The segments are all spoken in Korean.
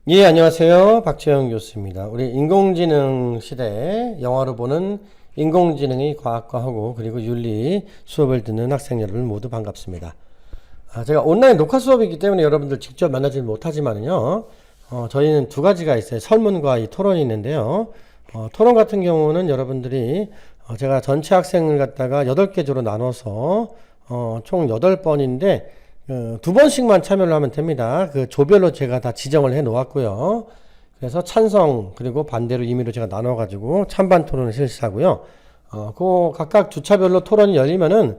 예, 안녕하세요. 박재영 교수입니다. 우리 인공지능 시대에 영화로 보는 인공지능의 과학과하고 그리고 윤리 수업을 듣는 학생 여러분 모두 반갑습니다. 제가 온라인 녹화 수업이기 때문에 여러분들 직접 만나지 못하지만요. 저희는 두 가지가 있어요. 설문과 이 토론이 있는데요. 토론 같은 경우는 여러분들이 제가 전체 학생을 갖다가 8개 조로 나눠서 총 8번인데 두 번씩만 참여를 하면 됩니다. 그 조별로 제가 다 지정을 해 놓았고요. 그래서 찬성 그리고 반대로 임의로 제가 나눠 가지고 찬반 토론을 실시하고요. 그 각각 주차별로 토론이 열리면은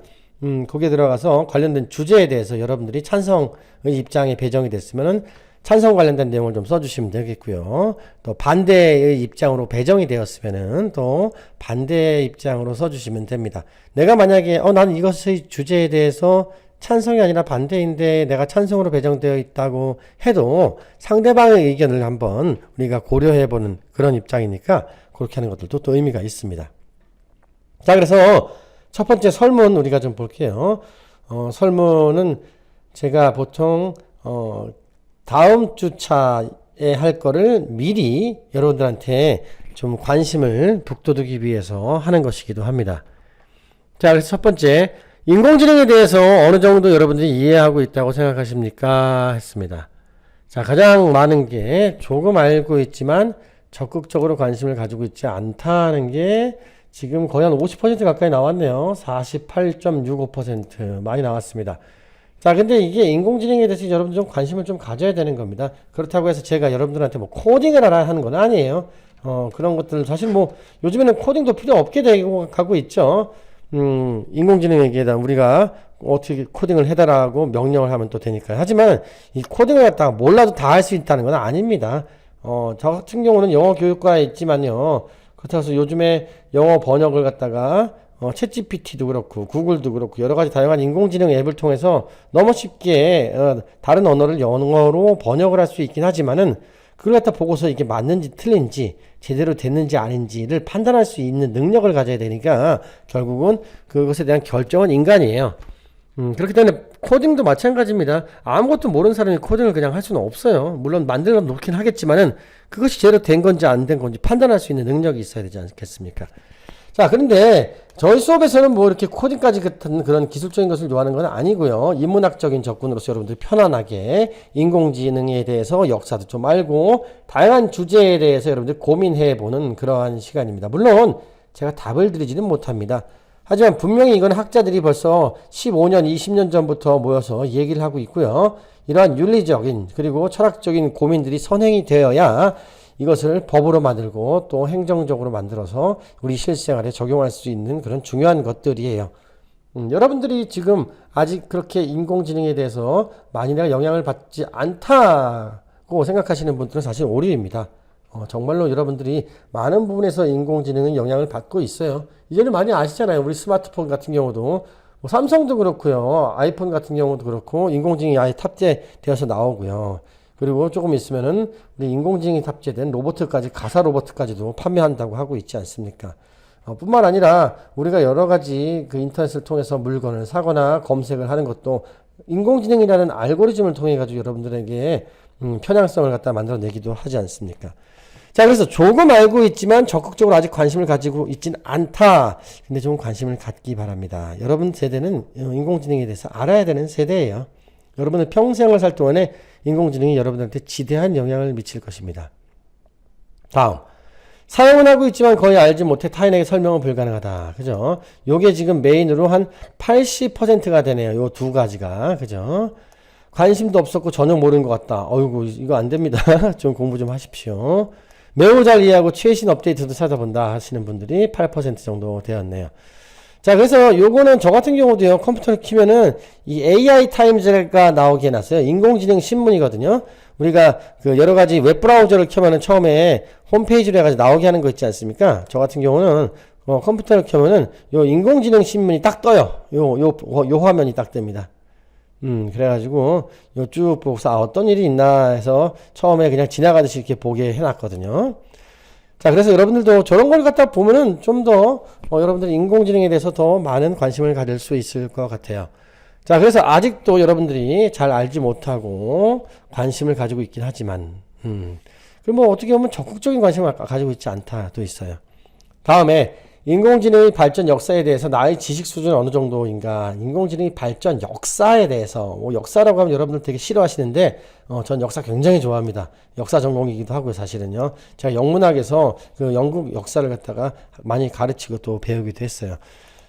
거기에 들어가서 관련된 주제에 대해서 여러분들이 찬성의 입장에 배정이 됐으면은 찬성 관련된 내용을 좀 써주시면 되겠고요. 또 반대의 입장으로 배정이 되었으면은 또 반대의 입장으로 써주시면 됩니다. 내가 만약에 나는 이것의 주제에 대해서 찬성이 아니라 반대인데 내가 찬성으로 배정되어 있다고 해도 상대방의 의견을 한번 우리가 고려해보는 그런 입장이니까 그렇게 하는 것들도 또 의미가 있습니다. 자, 그래서 첫 번째 설문 우리가 좀 볼게요. 설문은 제가 보통 다음 주차에 할 거를 미리 여러분들한테 좀 관심을 북돋우기 위해서 하는 것이기도 합니다. 자, 그래서 첫 번째, 인공지능에 대해서 어느 정도 여러분들이 이해하고 있다고 생각하십니까? 했습니다. 자, 가장 많은 게 조금 알고 있지만 적극적으로 관심을 가지고 있지 않다는 게 지금 거의 한 50% 가까이 나왔네요. 48.65% 많이 나왔습니다. 자, 근데 이게 인공지능에 대해서 여러분들 좀 관심을 좀 가져야 되는 겁니다. 그렇다고 해서 제가 여러분들한테 뭐 코딩을 알아야 하는 건 아니에요. 그런 것들 사실 뭐 요즘에는 코딩도 필요 없게 되고 가고 있죠. 인공지능에게다 우리가 어떻게 코딩을 해달라고 명령을 하면 또 되니까요. 하지만 이 코딩을 갖다가 몰라도 다 할 수 있다는 건 아닙니다. 저 같은 경우는 영어 교육과에 있지만요. 그렇다고 해서 요즘에 영어 번역을 갖다가 챗GPT도 그렇고 구글도 그렇고 여러 가지 다양한 인공지능 앱을 통해서 너무 쉽게 다른 언어를 영어로 번역을 할 수 있긴 하지만은 그걸 갖다 보고서 이게 맞는지 틀린지 제대로 됐는지 아닌지를 판단할 수 있는 능력을 가져야 되니까 결국은 그것에 대한 결정은 인간이에요. 그렇기 때문에 코딩도 마찬가지입니다. 아무것도 모르는 사람이 코딩을 그냥 할 수는 없어요. 물론 만들어 놓긴 하겠지만은 그것이 제대로 된 건지 안 된 건지 판단할 수 있는 능력이 있어야 되지 않겠습니까? 자, 그런데 저희 수업에서는 뭐 이렇게 코딩까지 같은 그런 기술적인 것을 요하는 건 아니고요. 인문학적인 접근으로서 여러분들이 편안하게 인공지능에 대해서 역사도 좀 알고 다양한 주제에 대해서 여러분들이 고민해보는 그러한 시간입니다. 물론 제가 답을 드리지는 못합니다. 하지만 분명히 이건 학자들이 벌써 15년, 20년 전부터 모여서 얘기를 하고 있고요. 이러한 윤리적인 그리고 철학적인 고민들이 선행이 되어야 이것을 법으로 만들고 또 행정적으로 만들어서 우리 실생활에 적용할 수 있는 그런 중요한 것들이에요. 여러분들이 지금 아직 그렇게 인공지능에 대해서 많이 내가 영향을 받지 않다고 생각하시는 분들은 사실 오류입니다. 정말로 여러분들이 많은 부분에서 인공지능은 영향을 받고 있어요. 이제는 많이 아시잖아요. 우리 스마트폰 같은 경우도 뭐 삼성도 그렇고요. 아이폰 같은 경우도 그렇고 인공지능이 아예 탑재되어서 나오고요. 그리고 조금 있으면은 우리 인공지능이 탑재된 로봇까지 가사 로봇까지도 판매한다고 하고 있지 않습니까? 뿐만 아니라 우리가 여러 가지 그 인터넷을 통해서 물건을 사거나 검색을 하는 것도 인공지능이라는 알고리즘을 통해 가지고 여러분들에게 편향성을 갖다 만들어내기도 하지 않습니까? 자, 그래서 조금 알고 있지만 적극적으로 아직 관심을 가지고 있진 않다. 근데 좀 관심을 갖기 바랍니다. 여러분 세대는 인공지능에 대해서 알아야 되는 세대예요. 여러분은 평생을 살 동안에 인공지능이 여러분한테 지대한 영향을 미칠 것입니다. 다음. 사용은 하고 있지만 거의 알지 못해 타인에게 설명은 불가능하다. 그죠? 요게 지금 메인으로 한 80%가 되네요. 요 두 가지가. 그죠? 관심도 없었고 전혀 모르는 것 같다. 어이구, 이거 안 됩니다. 좀 공부 좀 하십시오. 매우 잘 이해하고 최신 업데이트도 찾아본다 하시는 분들이 8% 정도 되었네요. 자, 그래서 요거는 저 같은 경우도요, 컴퓨터를 키면은 이 AI 타임즈가 나오게 해놨어요. 인공지능 신문이거든요. 우리가 그 여러 가지 웹브라우저를 켜면은 처음에 홈페이지로 해가지고 나오게 하는 거 있지 않습니까? 저 같은 경우는 컴퓨터를 켜면은 요 인공지능 신문이 딱 떠요. 요 화면이 딱 뜹니다. 그래가지고 요 쭉 보고서 어떤 일이 있나 해서 처음에 그냥 지나가듯이 이렇게 보게 해놨거든요. 자, 그래서 여러분들도 저런 걸 갖다 보면은 좀 더 여러분들 인공지능에 대해서 더 많은 관심을 가질 수 있을 것 같아요. 자, 그래서 아직도 여러분들이 잘 알지 못하고 관심을 가지고 있긴 하지만 그리고 뭐 어떻게 보면 적극적인 관심을 가지고 있지 않다도 있어요. 다음에 인공지능의 발전 역사에 대해서 나의 지식 수준은 어느 정도인가. 인공지능의 발전 역사에 대해서 뭐 역사라고 하면 여러분들 되게 싫어하시는데 전 역사 굉장히 좋아합니다. 역사 전공이기도 하고요. 사실은요. 제가 영문학에서 그 영국 역사를 갖다가 많이 가르치고 또 배우기도 했어요.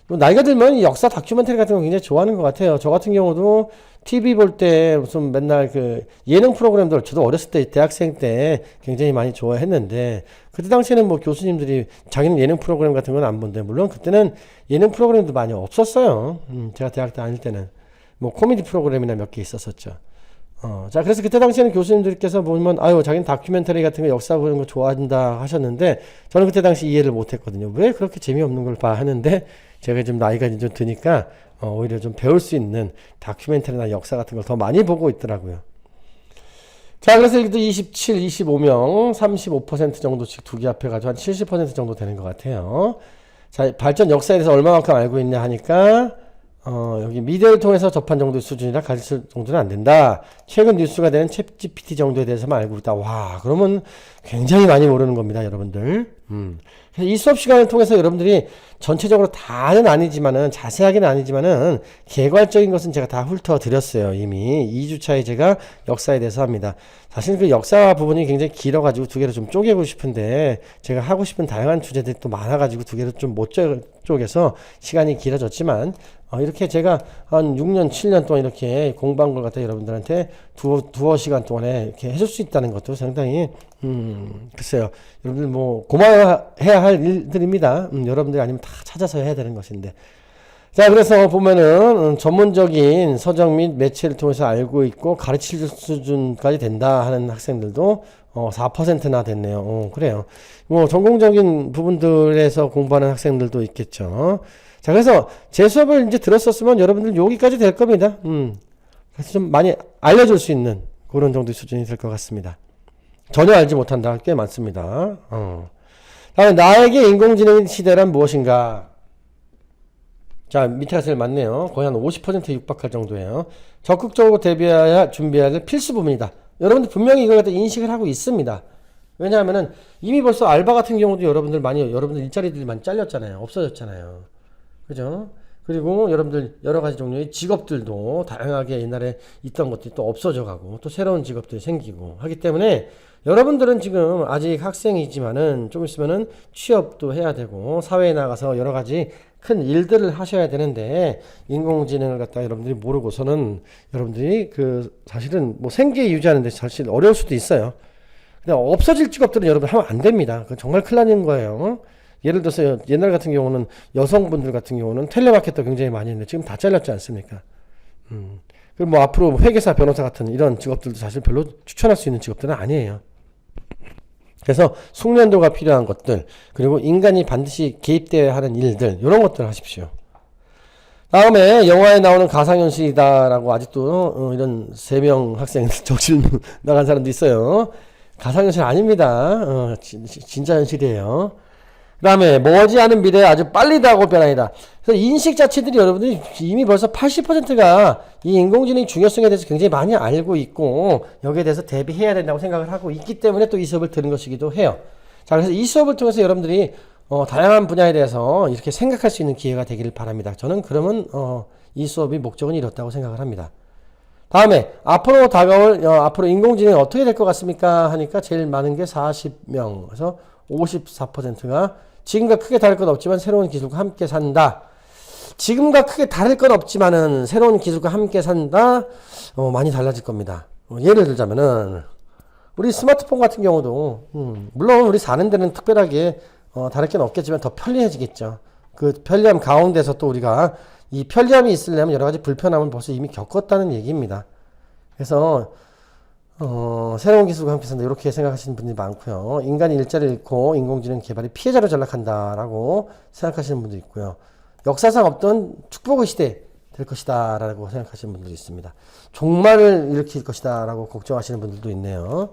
나이가 들면 역사 다큐멘터리 같은 거 굉장히 좋아하는 것 같아요. 저 같은 경우도 TV 볼 때 무슨 맨날 그 예능 프로그램들, 저도 어렸을 때 대학생 때 굉장히 많이 좋아했는데, 그때 당시에는 뭐 교수님들이 자기는 예능 프로그램 같은 건 안 본대. 물론 그때는 예능 프로그램도 많이 없었어요. 제가 대학 다닐 때는 뭐 코미디 프로그램이나 몇 개 있었었죠. 자, 그래서 그때 당시에는 교수님들께서 보면, 아유, 자기는 다큐멘터리 같은 거 역사 보는 거 좋아한다 하셨는데, 저는 그때 당시 이해를 못 했거든요. 왜 그렇게 재미없는 걸 봐 하는데, 제가 좀 나이가 좀 드니까, 오히려 좀 배울 수 있는 다큐멘터리나 역사 같은 걸 더 많이 보고 있더라고요. 자, 그래서 여기도 27, 25명, 35% 정도씩 두 개 합해가지고 한 70% 정도 되는 것 같아요. 자, 발전 역사에 대해서 얼마만큼 알고 있냐 하니까, 여기 미디어를 통해서 접한 정도의 수준이라 가르칠 정도는 안 된다. 최근 뉴스가 되는 챗 GPT 정도에 대해서만 알고 있다. 와, 그러면 굉장히 많이 모르는 겁니다, 여러분들. 그래서 이 수업 시간을 통해서 여러분들이 전체적으로 다는 아니지만은, 자세하게는 아니지만은, 개괄적인 것은 제가 다 훑어드렸어요. 이미 2주차에 제가 역사에 대해서 합니다. 사실 그 역사 부분이 굉장히 길어가지고 두 개로 좀 쪼개고 싶은데, 제가 하고 싶은 다양한 주제들이 또 많아가지고 두 개로 좀 못 쪼개서 시간이 길어졌지만, 이렇게 제가 한 6년, 7년 동안 이렇게 공부한 걸 갖다 여러분들한테 두어 시간 동안에 이렇게 해줄 수 있다는 것도 상당히, 글쎄요. 여러분들 뭐, 고마워해야 할 일들입니다. 여러분들이 아니면 다 찾아서 해야 되는 것인데. 자, 그래서 보면은, 전문적인 서적 및 매체를 통해서 알고 있고 가르칠 수준까지 된다 하는 학생들도 4%나 됐네요. 그래요. 뭐, 전공적인 부분들에서 공부하는 학생들도 있겠죠. 자, 그래서 제 수업을 이제 들었었으면 여러분들 여기까지 될 겁니다. 그래서 좀 많이 알려줄 수 있는 그런 정도의 수준이 될 것 같습니다. 전혀 알지 못한다. 꽤 많습니다. 다음에 나에게 인공지능 시대란 무엇인가? 자, 밑에가 제일 많네요. 거의 한 50%에 육박할 정도예요. 적극적으로 대비해야 준비해야 될 필수 부분이다. 여러분들 분명히 이걸 갖다 인식을 하고 있습니다. 왜냐하면은 이미 벌써 알바 같은 경우도 여러분들 일자리들이 많이 잘렸잖아요. 없어졌잖아요. 그죠? 그리고 여러분들 여러 가지 종류의 직업들도 다양하게 옛날에 있던 것들이 또 없어져 가고 또 새로운 직업들이 생기고 하기 때문에 여러분들은 지금 아직 학생이지만은 좀 있으면은 취업도 해야 되고 사회에 나가서 여러 가지 큰 일들을 하셔야 되는데 인공지능을 갖다가 여러분들이 모르고서는 여러분들이 사실은 뭐 생계 유지하는데 사실 어려울 수도 있어요. 근데 없어질 직업들은 여러분 하면 안 됩니다. 그건 정말 큰일 나는 거예요. 예를 들어서 옛날 같은 경우는 여성분들 같은 경우는 텔레마케터 굉장히 많이 했는데 지금 다 잘렸지 않습니까? 그리고 뭐 앞으로 회계사, 변호사 같은 이런 직업들도 사실 별로 추천할 수 있는 직업들은 아니에요. 그래서 숙련도가 필요한 것들, 그리고 인간이 반드시 개입되어야 하는 일들, 이런 것들을 하십시오. 다음에 영화에 나오는 가상현실이다라고 아직도 이런 3명 학생들 적실 나간 사람도 있어요. 가상현실 아닙니다. 진짜 현실이에요. 그 다음에 머지않은 미래에 아주 빨리 다가올 변화이다. 그래서 인식 자체들이 여러분들이 이미 벌써 80%가 이 인공지능의 중요성에 대해서 굉장히 많이 알고 있고 여기에 대해서 대비해야 된다고 생각을 하고 있기 때문에 또 이 수업을 들은 것이기도 해요. 자, 그래서 이 수업을 통해서 여러분들이 다양한 분야에 대해서 이렇게 생각할 수 있는 기회가 되기를 바랍니다. 저는 그러면 이 수업의 목적은 이렇다고 생각을 합니다. 다음에 앞으로 인공지능이 어떻게 될 것 같습니까? 하니까 제일 많은 게 40명. 그래서 54%가 지금과 크게 다를 건 없지만 새로운 기술과 함께 산다. 지금과 크게 다를 건 없지만은 새로운 기술과 함께 산다. 많이 달라질 겁니다. 예를 들자면은 우리 스마트폰 같은 경우도 물론 우리 사는 데는 특별하게 다를 건 없겠지만 더 편리해지겠죠. 그 편리함 가운데서 또 우리가 이 편리함이 있으려면 여러 가지 불편함을 벌써 이미 겪었다는 얘기입니다. 그래서 새로운 기술과 함께 산다 이렇게 생각하시는 분들이 많고요. 인간이 일자리를 잃고 인공지능 개발이 피해자로 전락한다라고 생각하시는 분도 있고요. 역사상 없던 축복의 시대 될 것이다 라고 생각하시는 분들이 있습니다. 종말을 일으킬 것이다 라고 걱정하시는 분들도 있네요.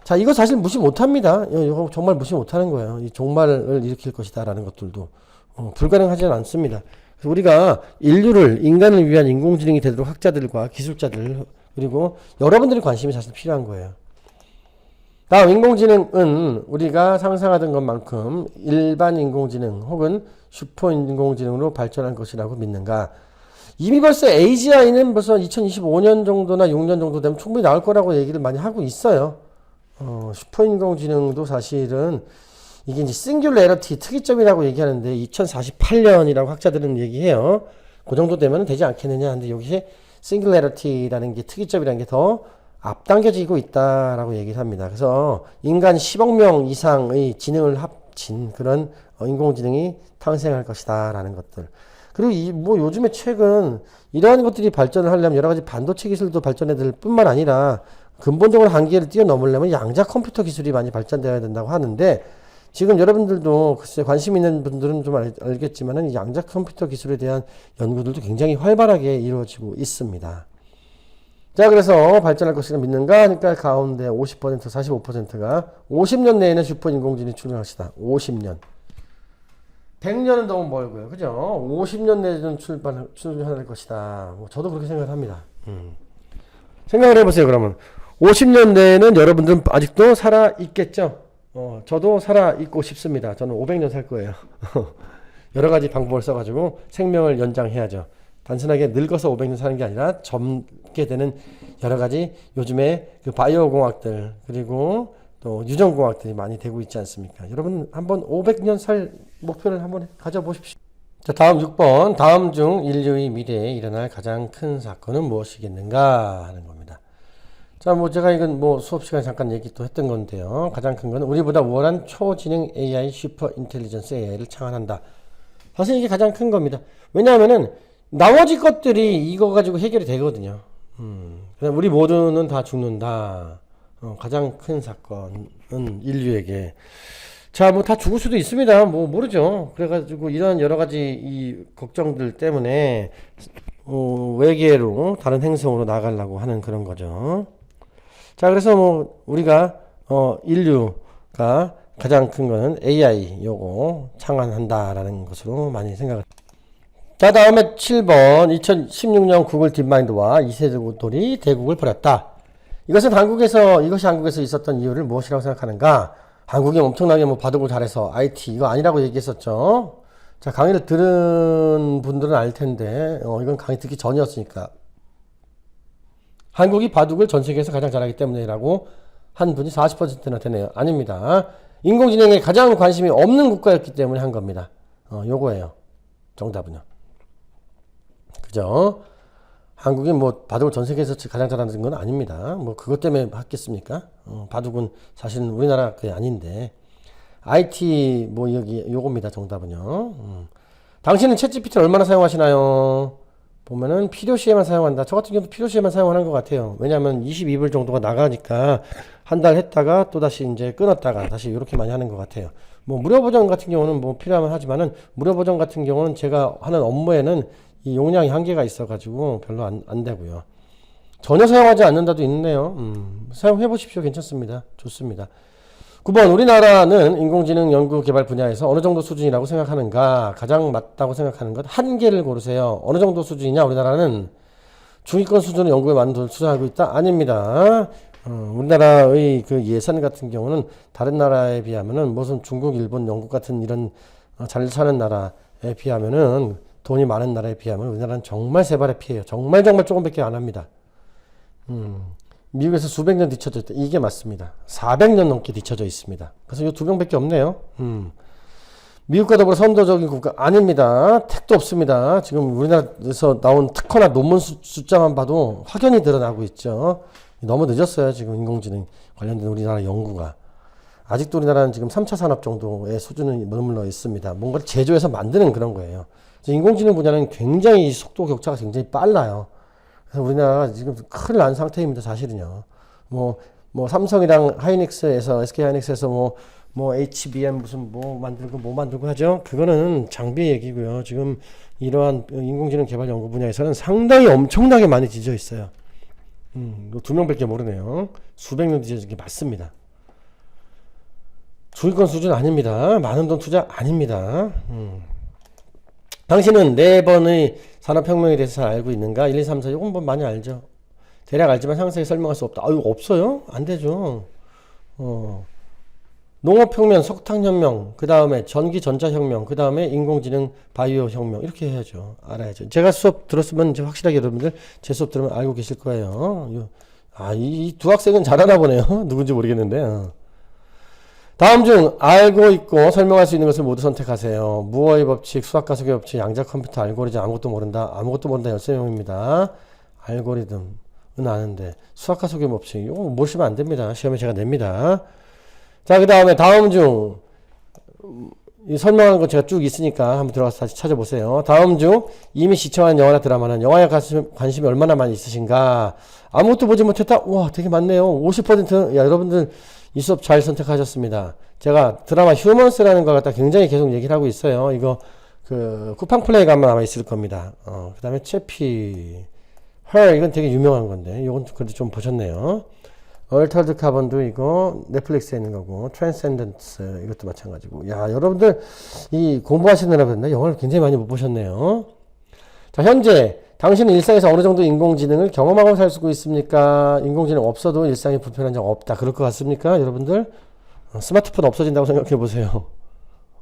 자, 이거 사실 무시 못합니다. 이거 정말 무시 못하는 거예요. 이 종말을 일으킬 것이다 라는 것들도 불가능하지는 않습니다. 그래서 우리가 인간을 위한 인공지능이 되도록 학자들과 기술자들 그리고 여러분들의 관심이 사실 필요한 거예요. 다음 인공지능은 우리가 상상하던 것만큼 일반 인공지능 혹은 슈퍼 인공지능으로 발전할 것이라고 믿는가? 이미 벌써 AGI는 벌써 2025년 정도나 6년 정도 되면 충분히 나올 거라고 얘기를 많이 하고 있어요. 슈퍼 인공지능도 사실은 이게 이제 싱귤레러티 특이점이라고 얘기하는데 2048년이라고 학자들은 얘기해요. 그 정도 되면 되지 않겠느냐 하는데 여기에 싱귤레러티라는 게 특이점이라는 게 더 앞당겨지고 있다라고 얘기를 합니다. 그래서 인간 10억 명 이상의 지능을 합친 그런 인공지능이 탄생할 것이다라는 것들. 그리고 뭐 요즘에 최근 이러한 것들이 발전을 하려면 여러 가지 반도체 기술도 발전해야 될 뿐만 아니라 근본적으로 한계를 뛰어넘으려면 양자 컴퓨터 기술이 많이 발전되어야 된다고 하는데 지금 여러분들도 글쎄 관심 있는 분들은 좀 알겠지만은 양자 컴퓨터 기술에 대한 연구들도 굉장히 활발하게 이루어지고 있습니다. 자, 그래서 발전할 것이라 믿는가 하니까 가운데 50%, 45%가 50년 내에는 슈퍼 인공지능이 출현할 것이다. 50년. 100년은 너무 멀고요. 그죠? 50년 내에는 출현할 것이다. 뭐 저도 그렇게 생각을 합니다. 생각을 해보세요, 그러면. 50년 내에는 여러분들은 아직도 살아있겠죠? 저도 살아있고 싶습니다. 저는 500년 살 거예요. 여러 가지 방법을 써가지고 생명을 연장해야죠. 단순하게 늙어서 500년 사는 게 아니라 젊게 되는 여러 가지 요즘에 그 바이오 공학들 그리고 또 유전 공학들이 많이 되고 있지 않습니까? 여러분 한번 500년 살 목표를 한번 가져보십시오. 자, 다음 6번. 다음 중 인류의 미래에 일어날 가장 큰 사건은 무엇이겠는가 하는 겁니다. 자, 뭐 제가 이건 뭐 수업 시간에 잠깐 얘기 또 했던 건데요. 가장 큰 거는 우리보다 우월한 초지능 AI 슈퍼 인텔리전스 AI를 창안한다. 사실 이게 가장 큰 겁니다. 왜냐하면은 나머지 것들이 이거 가지고 해결이 되거든요. 그냥 우리 모두는 다 죽는다. 가장 큰 사건은 인류에게. 자, 뭐 다 죽을 수도 있습니다. 뭐 모르죠. 그래가지고 이런 여러 가지 이 걱정들 때문에 외계로 다른 행성으로 나가려고 하는 그런 거죠. 자, 그래서 뭐 우리가 인류가 가장 큰 거는 AI 요거 창안한다라는 것으로 많이 생각을. 자, 다음에 7번 2016년 구글 딥마인드와 이세돌이 대국을 벌였다. 이것이 한국에서 있었던 이유를 무엇이라고 생각하는가? 한국이 엄청나게 뭐 바둑을 잘해서 IT 이거 아니라고 얘기했었죠. 자, 강의를 들은 분들은 알 텐데 이건 강의 듣기 전이었으니까 한국이 바둑을 전 세계에서 가장 잘하기 때문이라고 한 분이 40%나 되네요. 아닙니다. 인공지능에 가장 관심이 없는 국가였기 때문에 한 겁니다. 요거예요. 정답은요. 그죠? 한국이 뭐 바둑을 전 세계에서 가장 잘하는 건 아닙니다. 뭐 그것 때문에 했겠습니까? 바둑은 사실은 우리나라 그게 아닌데 IT 뭐 여기 요겁니다. 정답은요. 당신은 챗GPT를 얼마나 사용하시나요? 보면은 필요시에만 사용한다. 저 같은 경우도 필요시에만 사용하는 것 같아요. 왜냐하면 22불 정도가 나가니까 한 달 했다가 또 다시 이제 끊었다가 다시 이렇게 많이 하는 것 같아요. 뭐 무료 버전 같은 경우는 뭐 필요하면 하지만은 무료 버전 같은 경우는 제가 하는 업무에는 이 용량이 한계가 있어가지고 별로 안 되고요. 전혀 사용하지 않는다도 있네요. 사용해 보십시오. 괜찮습니다. 좋습니다. 9번 우리나라는 인공지능 연구 개발 분야에서 어느 정도 수준이라고 생각하는가? 가장 맞다고 생각하는 것 한 개를 고르세요. 어느 정도 수준이냐? 우리나라는 중위권 수준의 연구에 많은 돈을 투자하고 있다? 아닙니다. 우리나라의 그 예산 같은 경우는 다른 나라에 비하면은 무슨 중국, 일본, 영국 같은 이런 잘 사는 나라에 비하면은 돈이 많은 나라에 비하면 우리나라는 정말 세 발의 피해요. 정말 조금밖에 안 합니다. 미국에서 수백 년 뒤쳐져 있다. 이게 맞습니다. 400년 넘게 뒤쳐져 있습니다. 그래서 이 두 명밖에 없네요. 미국과 더불어 선도적인 국가 아닙니다. 택도 없습니다. 지금 우리나라에서 나온 특허나 논문 숫자만 봐도 확연히 드러나고 있죠. 너무 늦었어요. 지금 인공지능 관련된 우리나라 연구가. 아직도 우리나라는 지금 3차 산업 정도의 수준에 머물러 있습니다. 뭔가를 제조해서 만드는 그런 거예요. 인공지능 분야는 굉장히 속도 격차가 굉장히 빨라요. 그래서 우리나라가 지금 큰일 난 상태입니다. 사실은요. 뭐 삼성이랑 하이닉스에서 SK 하이닉스에서 뭐 HBM 무슨 뭐 만들고 하죠. 그거는 장비 얘기고요. 지금 이러한 인공지능 개발 연구 분야에서는 상당히 엄청나게 많이 뒤져 있어요. 두 명밖에 모르네요. 수백 년 뒤져진 게 맞습니다. 중위권 수준 아닙니다. 많은 돈 투자 아닙니다. 당신은 4번의 산업혁명에 대해서 잘 알고 있는가? 1, 2, 3, 4 이건 뭐 많이 알죠. 대략 알지만 상세히 설명할 수 없다. 이거 없어요? 안 되죠. 농업혁명, 석탄혁명, 그 다음에 전기 전자혁명, 그 다음에 인공지능 바이오혁명 이렇게 해야죠. 알아야죠. 제가 수업 들었으면 이제 확실하게 여러분들 제 수업 들으면 알고 계실 거예요. 이 두 학생은 잘 알아보네요. 누군지 모르겠는데. 다음 중 알고 있고 설명할 수 있는 것을 모두 선택하세요. 무어의 법칙, 수학가속의 법칙, 양자 컴퓨터 알고리즘 아무것도 모른다 열세명입니다. 알고리즘은 아는데 수학가속의 법칙 이거 모르시면 안 됩니다. 시험에 제가 냅니다. 자, 그 다음에 다음 중 설명하는 거 제가 쭉 있으니까 한번 들어가서 다시 찾아보세요. 다음 중 이미 시청한 영화나 드라마는 영화에 관심이 얼마나 많이 있으신가? 아무것도 보지 못했다? 와, 되게 많네요. 50%. 야, 여러분들 이 수업 잘 선택하셨습니다. 제가 드라마 휴먼스라는 거 갖다 굉장히 계속 얘기를 하고 있어요. 이거 쿠팡 플레이 가면 아마 있을 겁니다. 그 다음에 채피, 헐, 이건 되게 유명한 건데 이건 그래도 좀 보셨네요. 얼터드 카본도 이거 넷플릭스에 있는 거고, 트랜센던스 이것도 마찬가지고. 야, 여러분들 이 공부하시느라 그랬나 영화를 굉장히 많이 못 보셨네요. 자, 현재 당신은 일상에서 어느 정도 인공지능을 경험하고 살 수 있습니까? 인공지능 없어도 일상이 불편한 적 없다. 그럴 것 같습니까? 여러분들 스마트폰 없어진다고 생각해 보세요.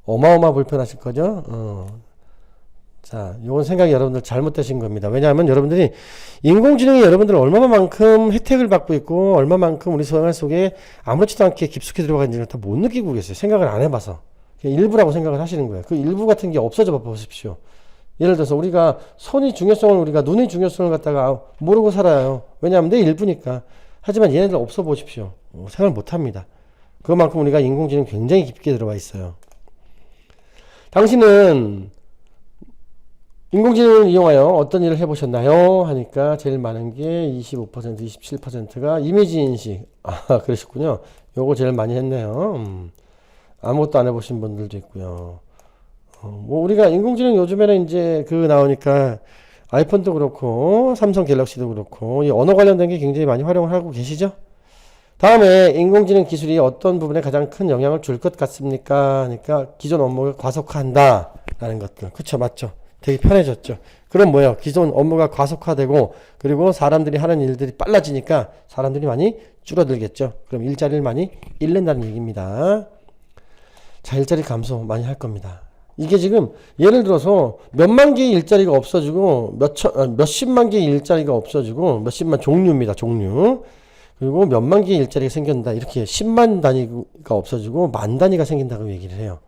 어마어마 불편하실 거죠? 자, 요건 생각이 여러분들 잘못되신 겁니다. 왜냐하면 여러분들이 인공지능이 여러분들 얼마만큼 혜택을 받고 있고 얼마만큼 우리 생활 속에 아무렇지도 않게 깊숙이 들어가 있는지를 다 못 느끼고 계세요. 생각을 안 해봐서. 일부라고 생각을 하시는 거예요. 그 일부 같은 게 없어져 보십시오. 예를 들어서 우리가 눈의 중요성을 갖다가 모르고 살아요. 왜냐하면 내 일부니까. 하지만 얘네들 없어 보십시오. 생각을 못 합니다. 그만큼 우리가 인공지능 굉장히 깊게 들어와 있어요. 당신은 인공지능을 이용하여 어떤 일을 해보셨나요? 하니까 제일 많은 게 25%, 27%가 이미지 인식. 아, 그러셨군요. 요거 제일 많이 했네요. 아무것도 안 해보신 분들도 있고요. 뭐 우리가 인공지능 요즘에는 이제 나오니까 아이폰도 그렇고 삼성 갤럭시도 그렇고 이 언어 관련된 게 굉장히 많이 활용을 하고 계시죠? 다음에 인공지능 기술이 어떤 부분에 가장 큰 영향을 줄 것 같습니까? 그러니까 기존 업무를 과속화한다 라는 것들. 그쵸, 맞죠? 되게 편해졌죠. 그럼 뭐예요? 기존 업무가 과속화되고 그리고 사람들이 하는 일들이 빨라지니까 사람들이 많이 줄어들겠죠. 그럼 일자리를 많이 잃는다는 얘기입니다. 자, 일자리 감소 많이 할 겁니다. 이게 지금 예를 들어서 몇만 개의 일자리가 없어지고 몇십만 개의 일자리가 없어지고 몇십만 종류입니다. 종류. 그리고 몇만 개의 일자리가 생긴다. 이렇게 10만 단위가 없어지고 만 단위가 생긴다고 얘기를 해요.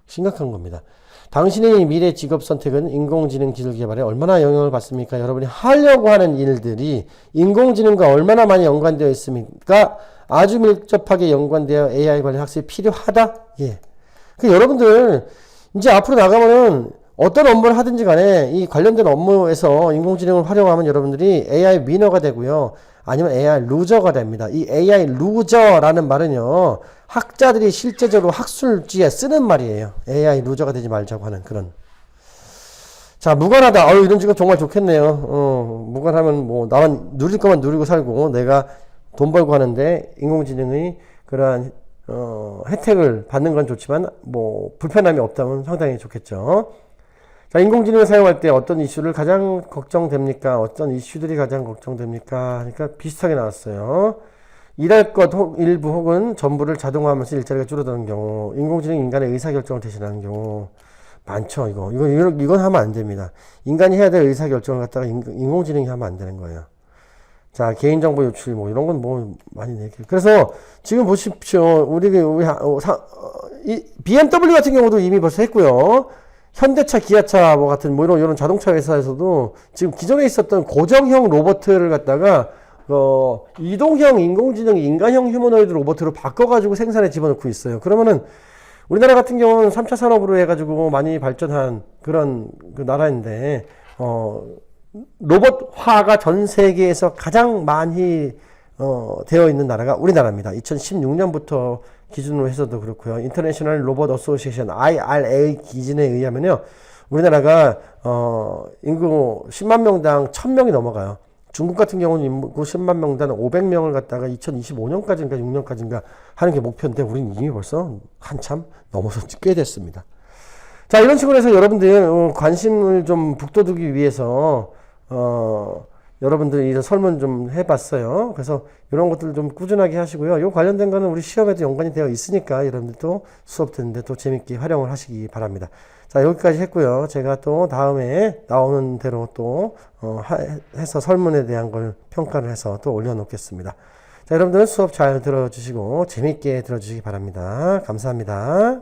심각한 겁니다. 당신의 미래 직업 선택은 인공지능 기술 개발에 얼마나 영향을 받습니까? 여러분이 하려고 하는 일들이 인공지능과 얼마나 많이 연관되어 있습니까? 아주 밀접하게 연관되어 AI 관련 학습이 필요하다? 예. 여러분들 이제 앞으로 나가면은 어떤 업무를 하든지 간에 이 관련된 업무에서 인공지능을 활용하면 여러분들이 AI 위너가 되고요. 아니면 AI 루저가 됩니다. 이 AI 루저라는 말은요. 학자들이 실제적으로 학술지에 쓰는 말이에요. AI 루저가 되지 말자고 하는 그런. 자, 무관하다. 이런 직업 정말 좋겠네요. 무관하면 뭐 나만 누릴 것만 누리고 살고 내가 돈 벌고 하는데 인공지능의 그러한 혜택을 받는 건 좋지만 뭐 불편함이 없다면 상당히 좋겠죠. 자, 인공지능을 사용할 때 어떤 이슈를 가장 걱정됩니까? 어떤 이슈들이 가장 걱정됩니까? 그러니까 비슷하게 나왔어요. 일할 것 일부 혹은 전부를 자동화하면서 일자리가 줄어드는 경우, 인공지능이 인간의 의사결정을 대신하는 경우 많죠. 이건 하면 안 됩니다. 인간이 해야 될 의사결정을 갖다가 인공지능이 하면 안 되는 거예요. 자, 개인정보 유출, 뭐, 이런 건 뭐, 많이 내게. 그래서, 지금 보십시오. BMW 같은 경우도 이미 벌써 했고요. 현대차, 기아차, 뭐 같은, 뭐, 이런 자동차 회사에서도 지금 기존에 있었던 고정형 로봇을 갖다가, 이동형 인공지능, 인간형 휴머노이드 로봇으로 바꿔가지고 생산에 집어넣고 있어요. 그러면은, 우리나라 같은 경우는 3차 산업으로 해가지고 많이 발전한 그런 나라인데, 로봇화가 전 세계에서 가장 많이 되어 있는 나라가 우리나라입니다. 2016년부터 기준으로 해서도 그렇고요. 인터내셔널 로봇 어소시에이션 IRA 기준에 의하면요. 우리나라가 인구 10만 명당 1000명이 넘어가요. 중국 같은 경우는 인구 10만 명당 500명을 갖다가 2025년까지인가 6년까지인가 하는 게 목표인데 우리는 이미 벌써 한참 넘어서 꽤 됐습니다. 자, 이런 식으로 해서 여러분들 관심을 좀 북돋우기 위해서 여러분들이 이런 설문 좀 해봤어요. 그래서 이런 것들 좀 꾸준하게 하시고요. 요 관련된 거는 우리 시험에도 연관이 되어 있으니까 여러분들도 수업 듣는데 또 재밌게 활용을 하시기 바랍니다. 자, 여기까지 했고요. 제가 또 다음에 나오는 대로 또 해서 설문에 대한 걸 평가를 해서 또 올려놓겠습니다. 자, 여러분들 수업 잘 들어주시고 재밌게 들어주시기 바랍니다. 감사합니다.